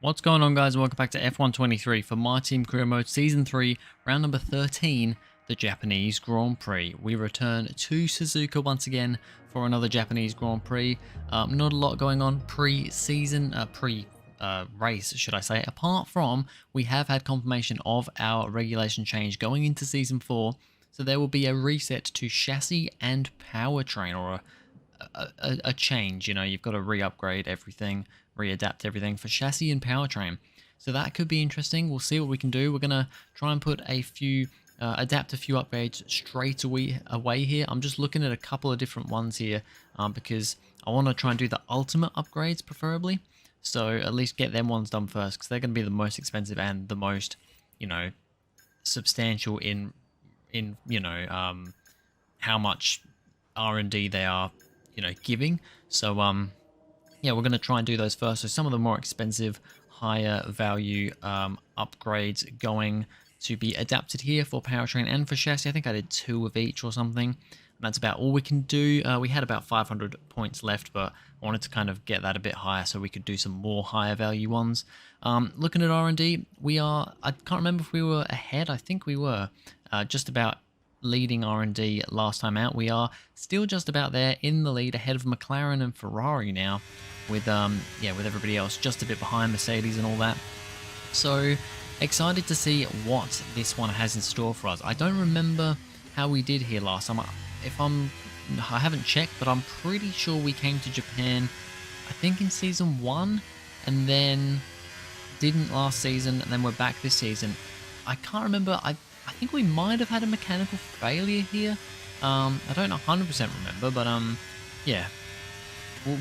What's going on, guys? Welcome back to F123 for My Team Career Mode Season 3, round number 13, the Japanese Grand Prix. We return to Suzuka once again for another Japanese Grand Prix. Not a lot going on pre-season, race, should I say, apart from we have had confirmation of our regulation change going into Season 4, so there will be a reset to chassis and powertrain, or a change. You know, you've got to re-upgrade everything, readapt everything for chassis and powertrain. So that could be interesting. We'll see what we can do. We're gonna try and put a few, adapt a few upgrades straight away here. I'm just looking at a couple of different ones here because I want to try and do the ultimate upgrades preferably. So at least get them ones done first, because they're going to be the most expensive and the most, you know, substantial in how much R&D they are, giving. So yeah, we're going to try and do those first. So some of the more expensive, higher value upgrades going to be adapted here for powertrain and for chassis. I think I did 2 of each or something. And that's about all we can do. We had about 500 points left, but I wanted to kind of get that a bit higher so we could do some more higher value ones. Looking at R&D, I can't remember if we were ahead. I think we were just about leading R&D last time out. We are still just about there in the lead, ahead of McLaren and Ferrari now, with with everybody else just a bit behind Mercedes and all that. So excited to see what this one has in store for us. I don't remember how we did here last time. I haven't checked, but I'm pretty sure we came to Japan, I think in season 1, and then didn't last season, and then we're back this season. I can't remember. I think we might have had a mechanical failure here. I don't 100% remember, but yeah.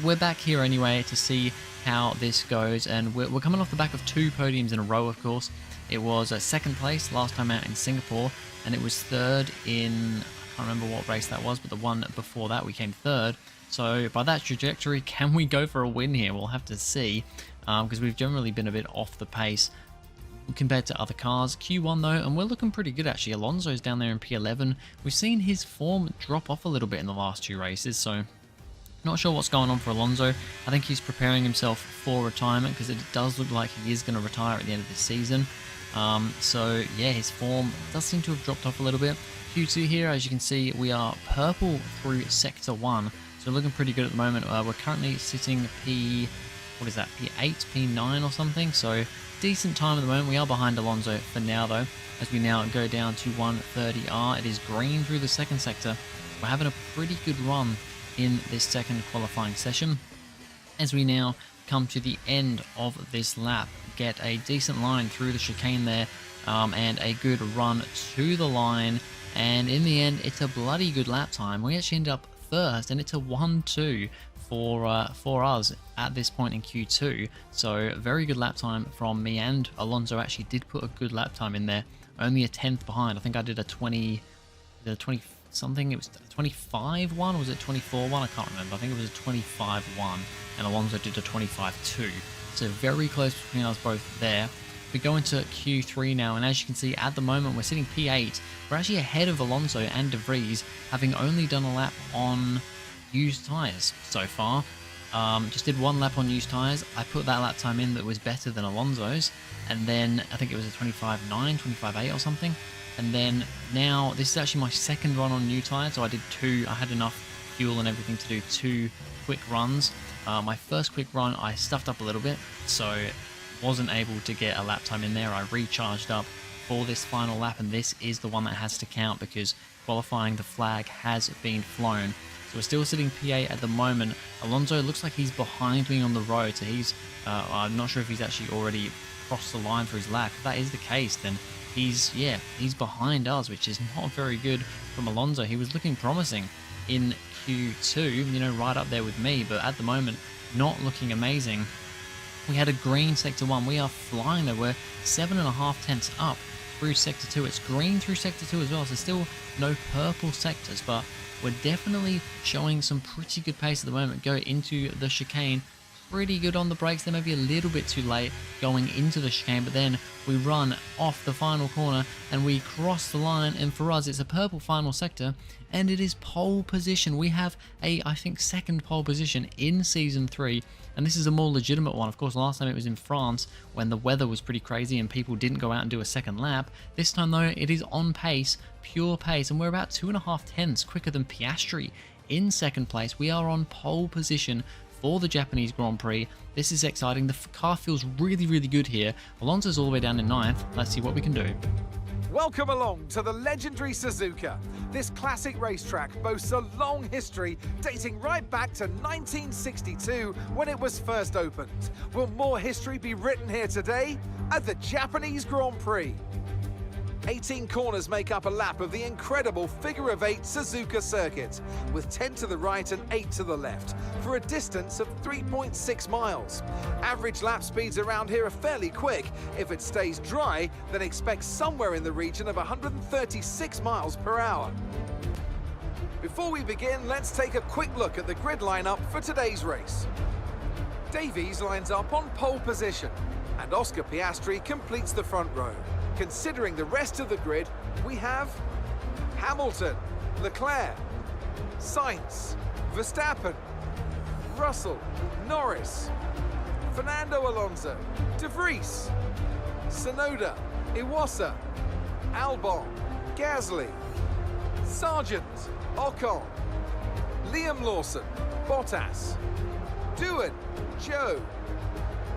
We're back here anyway to see how this goes, and we're coming off the back of 2 podiums in a row, of course. It was a 2nd place last time out in Singapore, and it was 3rd in, I can't remember what race that was, but the one before that we came 3rd. So by that trajectory, can we go for a win here? We'll have to see, because we've generally been a bit off the pace compared to other cars. Q1 though, and we're looking pretty good actually. Alonso's down there in P11. We've seen his form drop off a little bit in the last 2 races, so not sure what's going on for Alonso. I think he's preparing himself for retirement, because it does look like he is going to retire at the end of this season. So yeah, his form does seem to have dropped off a little bit. Q2 here, as you can see, we are purple through Sector 1, so looking pretty good at the moment. We're currently sitting P8, P9 or something, so decent time at the moment. We are behind Alonso for now though, as we now go down to 130R. It is green through the 2nd sector. We're having a pretty good run in this 2nd qualifying session, as we now come to the end of this lap. Get a decent line through the chicane there, and a good run to the line, and in the end it's a bloody good lap time. We actually end up 1st, and it's a 1-2 for us at this point in Q2. So very good lap time from me, and Alonso actually did put a good lap time in there, only a 10th behind. I think I did a 20 something. It was 25-1, or was it 24-1? I can't remember. I think it was a 25-1, and Alonso did a 25-2. So very close between us both there. We go into Q3 now, and as you can see at the moment we're sitting P8. We're actually ahead of Alonso and De Vries, having only done a lap on used tyres so far. Just did 1 lap on used tyres. I put that lap time in that was better than Alonso's, and then I think it was a 25-9, 25-8 or something. And then now this is actually my 2nd run on new tyres, so I did 2. I had enough fuel and everything to do 2 quick runs. My first quick run I stuffed up a little bit, so wasn't able to get a lap time in there. I recharged up for this final lap, and this is the one that has to count, because qualifying, the flag has been flown. So we're still sitting P8 at the moment. Alonso looks like he's behind me on the road, so he's I'm not sure if he's actually already crossed the line for his lap. If that is the case, then he's behind us, which is not very good from Alonso. He was looking promising in Q2, right up there with me, but at the moment not looking amazing. We had a green Sector 1. We are flying there. We're 7.5 tenths up through Sector 2. It's green through Sector 2 as well, so still no purple sectors, but we're definitely showing some pretty good pace at the moment. Go into the chicane, pretty good on the brakes. They may be a little bit too late going into the chicane, but then we run off the final corner and we cross the line, and for us it's a purple final sector and it is pole position. We have I think second pole position in season 3, and this is a more legitimate one. Of course, last time it was in France when the weather was pretty crazy and people didn't go out and do a second lap. This time though, it is on pace, pure pace, and we're about 2.5 tenths quicker than Piastri in second place. We are on pole position for the Japanese Grand Prix. This is exciting. The car feels really, really good here. Alonso's all the way down in 9th. Let's see what we can do. Welcome along to the legendary Suzuka. This classic racetrack boasts a long history dating right back to 1962 when it was first opened. Will more history be written here today at the Japanese Grand Prix? 18 corners make up a lap of the incredible figure-of-8 Suzuka circuit, with 10 to the right and 8 to the left, for a distance of 3.6 miles. Average lap speeds around here are fairly quick. If it stays dry, then expect somewhere in the region of 136 miles per hour. Before we begin, let's take a quick look at the grid lineup for today's race. Davies lines up on pole position, and Oscar Piastri completes the front row. Considering the rest of the grid, we have Hamilton, Leclerc, Sainz, Verstappen, Russell, Norris, Fernando Alonso, De Vries, Tsunoda, Iwasa, Albon, Gasly, Sargent, Ocon, Liam Lawson, Bottas, Doohan, Joe,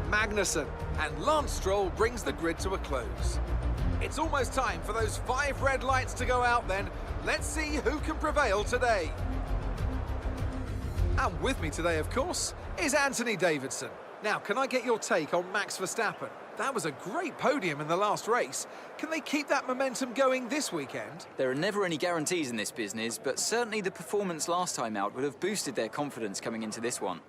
Magnussen, and Lance Stroll brings the grid to a close. It's almost time for those 5 red lights to go out then. Let's see who can prevail today. And with me today, of course, is Anthony Davidson. Now, can I get your take on Max Verstappen? That was a great podium in the last race. Can they keep that momentum going this weekend? There are never any guarantees in this business, but certainly the performance last time out would have boosted their confidence coming into this one.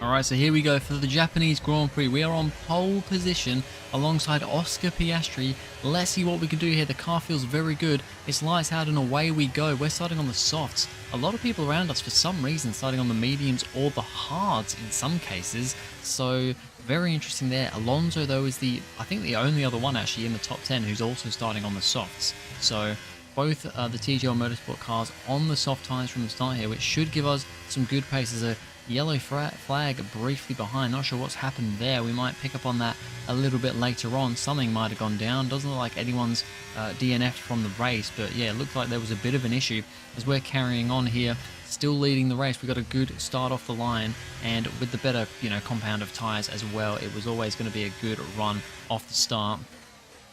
Alright, so here we go for the Japanese Grand Prix. We are on pole position alongside Oscar Piastri. Let's see what we can do here. The car feels very good. It's lights out and away we go. We're starting on the softs. A lot of people around us, for some reason, starting on the mediums or the hards in some cases. So very interesting there. Alonso, though, is I think the only other one actually in the top 10 who's also starting on the softs. So both the TGL Motorsport cars on the soft tyres from the start here, which should give us some good pace. There's a yellow flag briefly behind. Not sure what's happened there. We might pick up on that a little bit later on. Something might have gone down. Doesn't look like anyone's DNF'd from the race, but yeah, it looked like there was a bit of an issue as we're carrying on here, still leading the race. We got a good start off the line, and with the better, compound of tyres as well, it was always going to be a good run off the start.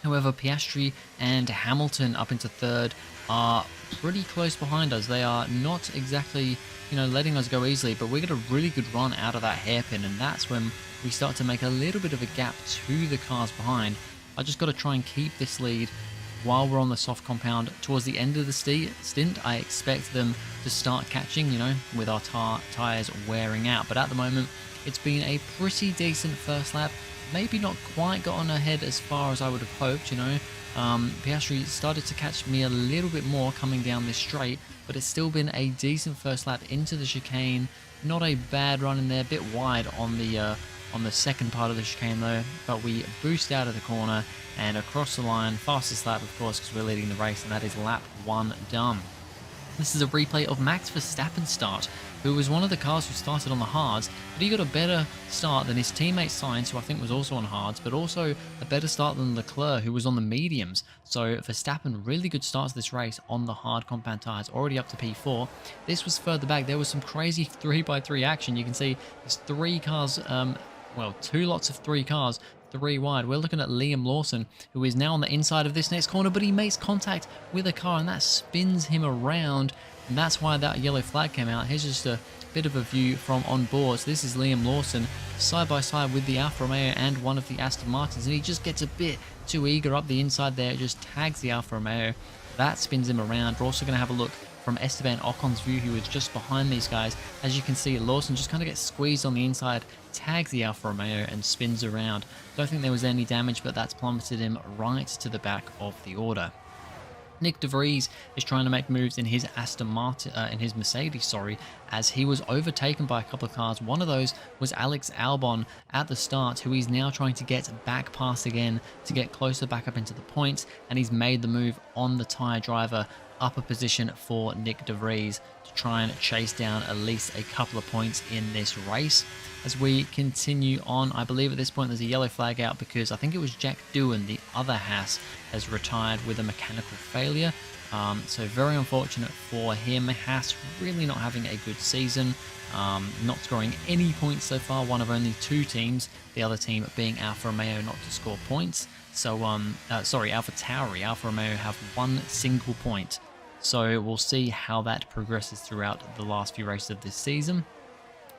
However, Piastri and Hamilton up into 3rd are pretty close behind us. They are not exactly letting us go easily, but we get a really good run out of that hairpin, and that's when we start to make a little bit of a gap to the cars behind. I just got to try and keep this lead while we're on the soft compound. Towards the end of the stint, I expect them to start catching, with our tyres wearing out, but at the moment, it's been a pretty decent first lap. Maybe not quite gotten ahead as far as I would have hoped, Piastri started to catch me a little bit more coming down this straight, but it's still been a decent first lap into the chicane. Not a bad run in there, a bit wide on the second part of the chicane though, but we boost out of the corner and across the line. Fastest lap, of course, because we're leading the race, and that is lap 1 done. This is a replay of Max Verstappen's start, who was one of the cars who started on the hards, but he got a better start than his teammate Sainz, who I think was also on hards, but also a better start than Leclerc, who was on the mediums. So Verstappen, really good start to this race on the hard compound tyres, already up to P4. This was further back. There was some crazy 3x3 action. You can see there's 3 cars, 2 lots of 3 cars, 3 wide. We're looking at Liam Lawson, who is now on the inside of this next corner, but he makes contact with a car and that spins him around, and that's why that yellow flag came out. Here's just a bit of a view from on board. So this is Liam Lawson side by side with the Alfa Romeo and one of the Aston Martins, and he just gets a bit too eager up the inside there. It just tags the Alfa Romeo. That spins him around. We're also going to have a look from Esteban Ocon's view, who is just behind these guys. As you can see, Lawson just kind of gets squeezed on the inside, tags the Alfa Romeo and spins around. Don't think there was any damage, but that's plummeted him right to the back of the order. Nick De Vries is trying to make moves in his in his Mercedes, as he was overtaken by a couple of cars. One of those was Alex Albon at the start, who he's now trying to get back past again to get closer back up into the points, and he's made the move on the tyre driver up a position for Nick De Vries to try and chase down at least a couple of points in this race. As we continue on, I believe at this point there's a yellow flag out because I think it was Jack Doohan, the other Haas, has retired with a mechanical failure. So very unfortunate for him. Haas really not having a good season, not scoring any points so far, one of only 2 teams, the other team being Alfa Romeo not to score points. So, Alpha Tauri, Alfa Romeo have 1 single point. So we'll see how that progresses throughout the last few races of this season.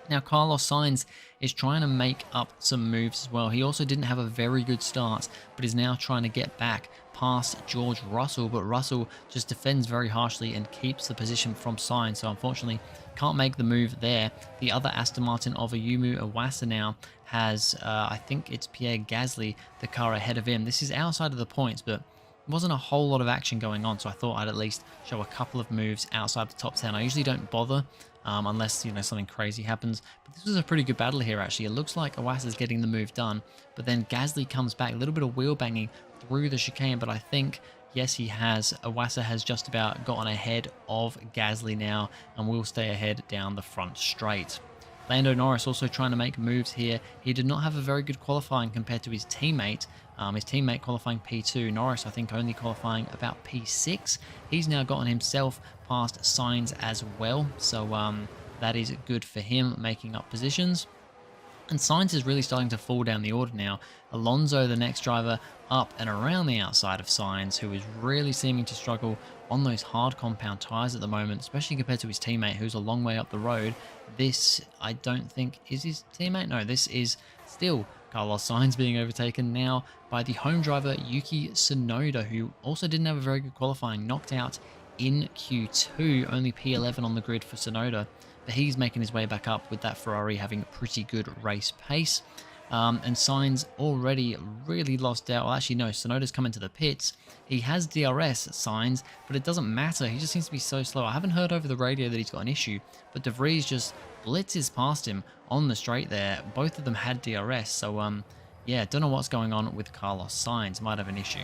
Now, Carlos Sainz is trying to make up some moves as well. He also didn't have a very good start, but is now trying to get back past George Russell, but Russell just defends very harshly and keeps the position from Sainz, so unfortunately can't make the move there. The other Aston Martin of Ayumu Iwasa now has, I think it's Pierre Gasly, the car ahead of him. This is outside of the points, but wasn't a whole lot of action going on, so I thought I'd at least show a couple of moves outside the top 10. I usually don't bother unless, you know, something crazy happens, but this was a pretty good battle here actually. It looks like Iwasa's getting the move done, but then Gasly comes back, a little bit of wheel banging through the chicane, but I think, yes, he has. Iwasa has just about gotten ahead of Gasly now and will stay ahead down the front straight. Lando Norris also trying to make moves here. He did not have a very good qualifying compared to his teammate. His teammate qualifying P2. Norris, I think, only qualifying about P6. He's now gotten himself past Sainz as well. So that is good for him, making up positions. And Sainz is really starting to fall down the order now. Alonso, the next driver, up and around the outside of Sainz, who is really seeming to struggle on those hard compound tyres at the moment, especially compared to his teammate, who's a long way up the road. This, I don't think, is his teammate. No, this is still Carlos Sainz being overtaken now by the home driver Yuki Tsunoda, who also didn't have a very good qualifying, knocked out in Q2, only P11 on the grid for Tsunoda. But he's making his way back up with that Ferrari having pretty good race pace. And Sainz already really lost out. Well, actually, no, Tsunoda's come into the pits. He has DRS, Sainz, but it doesn't matter. He just seems to be so slow. I haven't heard over the radio that he's got an issue, but De Vries just blitzes past him on the straight there. Both of them had DRS, so yeah, don't know what's going on with Carlos Sainz. Might have an issue.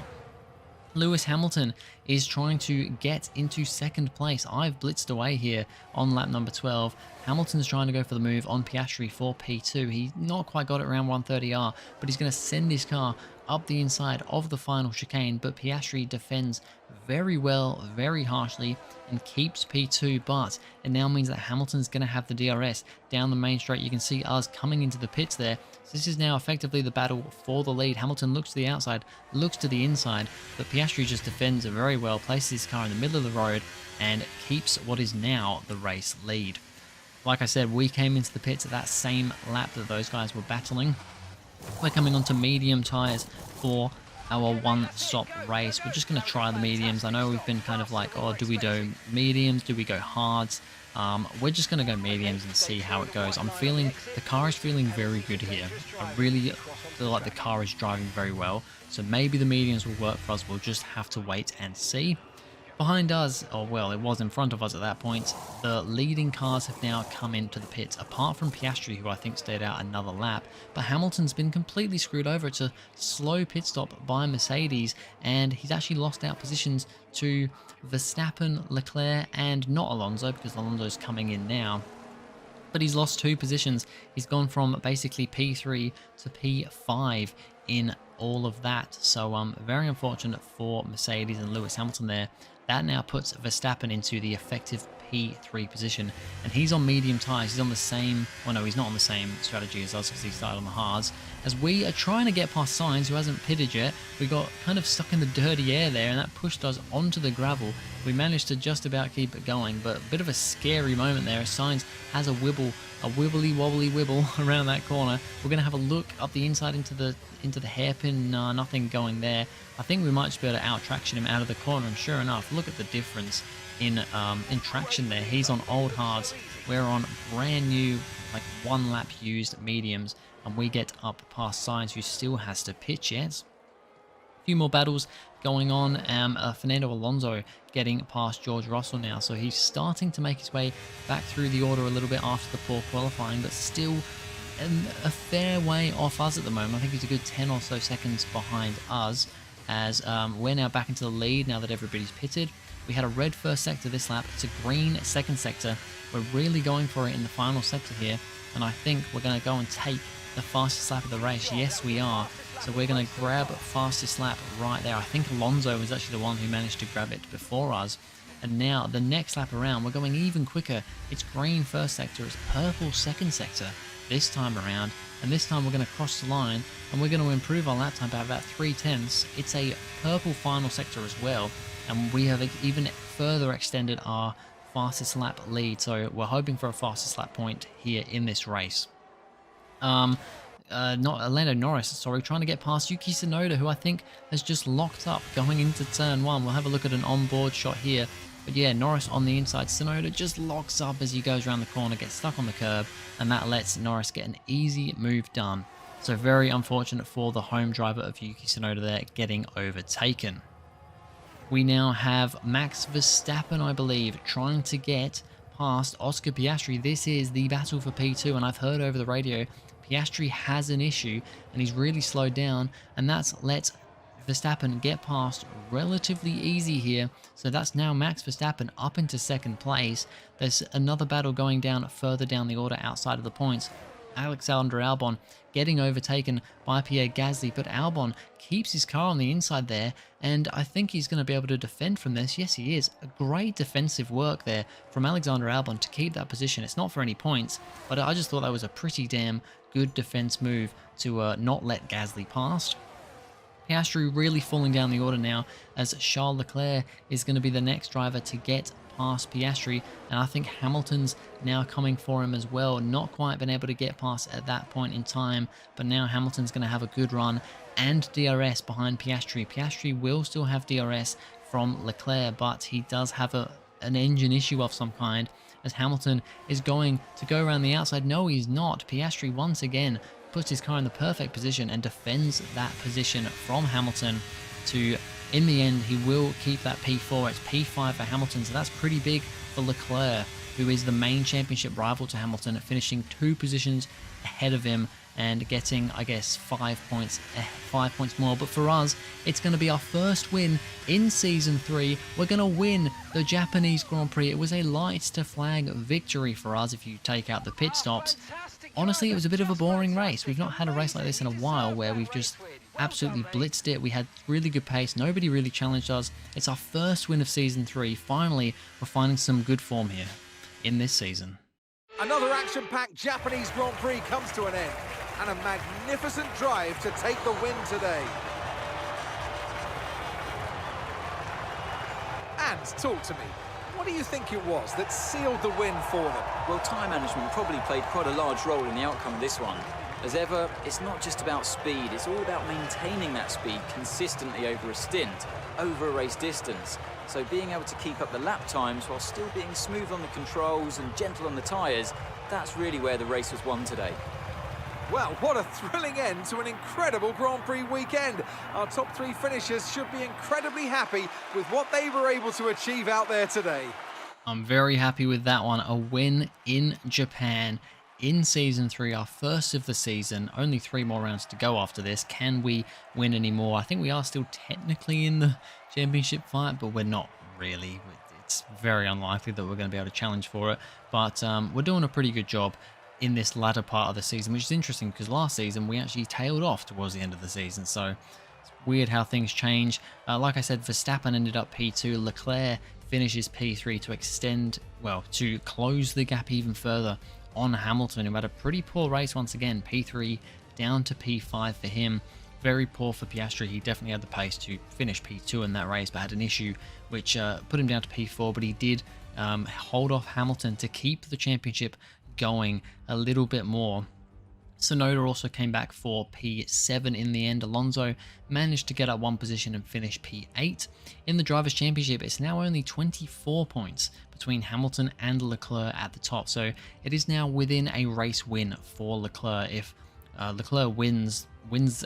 Lewis Hamilton is trying to get into second place. I've blitzed away here on lap number 12. Hamilton's trying to go for the move on Piastri for P2. He's not quite got it around 130R, but he's going to send his car up the inside of the final chicane, but Piastri defends very well, very harshly, and keeps P2, but it now means that Hamilton's going to have the DRS down the main straight. You can see us coming into the pits there. So this is now effectively the battle for the lead. Hamilton looks to the outside, looks to the inside, but Piastri just defends very well, places his car in the middle of the road, and keeps what is now the race lead. Like I said, we came into the pits at that same lap that those guys were battling. We're coming onto medium tyres for our one-stop race. We're just going to try the mediums. I know we've been kind of like, oh, do we do mediums? Do we go hards? We're just going to go mediums and see how it goes. I'm feeling, the car is feeling very good here. I really feel like the car is driving very well. So maybe the mediums will work for us. We'll just have to wait and see. Behind us, or well, it was in front of us at that point, the leading cars have now come into the pits, apart from Piastri, who I think stayed out another lap, but Hamilton's been completely screwed over. It's a slow pit stop by Mercedes, and he's actually lost out positions to Verstappen, Leclerc, and not Alonso, because Alonso's coming in now. But he's lost 2 positions. He's gone from basically P3 to P5 in all of that. So very unfortunate for Mercedes and Lewis Hamilton there. That now puts Verstappen into the effective P3 position, and he's on medium tyres. He's on the same, well no, he's not on the same strategy as us because he started on the hards. As we are trying to get past Sainz, who hasn't pitted yet, we got kind of stuck in the dirty air there, and that pushed us onto the gravel. We managed to just about keep it going, but a bit of a scary moment there as Sainz has a wibbly wobbly wibble around that corner. We're going to have a look up the inside into the hairpin. Nothing going there. I think we might just be able to out-traction him out of the corner, and sure enough, look at the difference in traction there. He's on old hards, we're on brand new, like 1 lap used mediums, and we get up past Sainz, who still has to pitch yet. A few more battles going on. Fernando Alonso getting past George Russell now, so he's starting to make his way back through the order a little bit after the poor qualifying, but still a fair way off us at the moment. I think he's a good 10 or so seconds behind us, as we're now back into the lead now that everybody's pitted. We had a red first sector this lap, it's a green second sector. We're really going for it in the final sector here, and I think we're going to go and take the fastest lap of the race. Yes, we are. So we're going to grab fastest lap right there. I think Alonso was actually the one who managed to grab it before us. And now the next lap around, we're going even quicker. It's green first sector, it's purple second sector this time around. And this time we're going to cross the line and we're going to improve our lap time by about 0.3. It's a purple final sector as well. And we have even further extended our fastest lap lead. So we're hoping for a fastest lap point here in this race. Not Lando Norris, sorry, trying to get past Yuki Tsunoda, who I think has just locked up going into turn 1. We'll have a look at an onboard shot here. But yeah, Norris on the inside. Tsunoda just locks up as he goes around the corner, gets stuck on the curb, and that lets Norris get an easy move done. So very unfortunate for the home driver of Yuki Tsunoda there, getting overtaken. We now have Max Verstappen, I believe, trying to get past Oscar Piastri. This is the battle for P2, and I've heard over the radio Piastri has an issue and he's really slowed down, and that's let Verstappen get past relatively easy here. So that's now Max Verstappen up into second place. There's another battle going down further down the order outside of the points. Alexander Albon getting overtaken by Pierre Gasly, but Albon keeps his car on the inside there, and I think he's going to be able to defend from this. Yes, he is. A great defensive work there from Alexander Albon to keep that position. It's not for any points, but I just thought that was a pretty damn good defense move to not let Gasly past. Piastri really falling down the order now, as Charles Leclerc is going to be the next driver to get past Piastri, and I think Hamilton's now coming for him as well. Not quite been able to get past at that point in time, but now Hamilton's going to have a good run and DRS behind Piastri. Piastri will still have DRS from Leclerc, but he does have an engine issue of some kind, as Hamilton is going to go around the outside. No, he's not. Piastri once again puts his car in the perfect position and defends that position from Hamilton to, in the end, he will keep that P4. It's P5 for Hamilton, so that's pretty big for Leclerc, who is the main championship rival to Hamilton, finishing 2 positions ahead of him and getting, I guess, 5 points more. But for us, it's going to be our first win in Season 3. We're going to win the Japanese Grand Prix. It was a lights to flag victory for us if you take out the pit stops. Honestly, it was a bit of a boring race. We've not had a race like this in a while where we've just absolutely blitzed it. We had really good pace. Nobody really challenged us. It's our first win of Season 3. Finally, we're finding some good form here in this season. Another action-packed Japanese Grand Prix comes to an end, and a magnificent drive to take the win today. And talk to me. What do you think it was that sealed the win for them? Well, time management probably played quite a large role in the outcome of this one. As ever, it's not just about speed, it's all about maintaining that speed consistently over a stint, over a race distance. So being able to keep up the lap times while still being smooth on the controls and gentle on the tyres, that's really where the race was won today. Well, what a thrilling end to an incredible Grand Prix weekend. Our top 3 finishers should be incredibly happy with what they were able to achieve out there today. I'm very happy with that one. A win in Japan in Season 3, our first of the season. Only 3 more rounds to go after this. Can we win any more? I think we are still technically in the championship fight, but we're not really. It's very unlikely that we're going to be able to challenge for it. But we're doing a pretty good job in this latter part of the season, which is interesting because last season we actually tailed off towards the end of the season. So it's weird how things change. Like I said, Verstappen ended up P2. Leclerc finishes P3 to extend, well, to close the gap even further on Hamilton, who had a pretty poor race once again. P3 down to P5 for him. Very poor for Piastri. He definitely had the pace to finish P2 in that race, but had an issue which put him down to P4, but he did hold off Hamilton to keep the championship going a little bit more. Tsunoda also came back for P7 in the end. Alonso managed to get up 1 position and finish P8. In the Drivers' Championship, it's now only 24 points between Hamilton and Leclerc at the top. So it is now within a race win for Leclerc. If Leclerc wins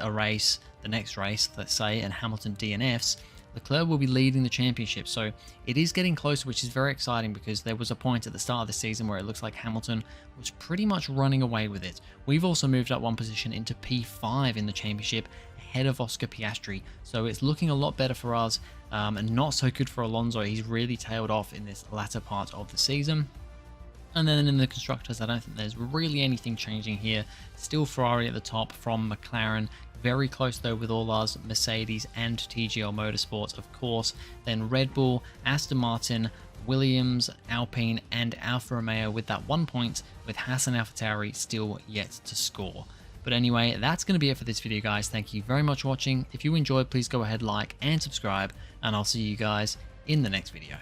a race, the next race, let's say, and Hamilton DNFs, Leclerc will be leading the championship. So it is getting closer, which is very exciting because there was a point at the start of the season where it looks like Hamilton was pretty much running away with it. We've also moved up one position into P5 in the championship, ahead of Oscar Piastri. So it's looking a lot better for us, and not so good for Alonso. He's really tailed off in this latter part of the season. And then in the constructors, I don't think there's really anything changing here. Still Ferrari at the top from McLaren. Very close though with all ours, Mercedes and TGL Motorsports, of course. Then Red Bull, Aston Martin, Williams, Alpine and Alfa Romeo with that 1 point, with Haas and AlphaTauri still yet to score. But anyway, that's going to be it for this video, guys. Thank you very much for watching. If you enjoyed, please go ahead, like and subscribe, and I'll see you guys in the next video.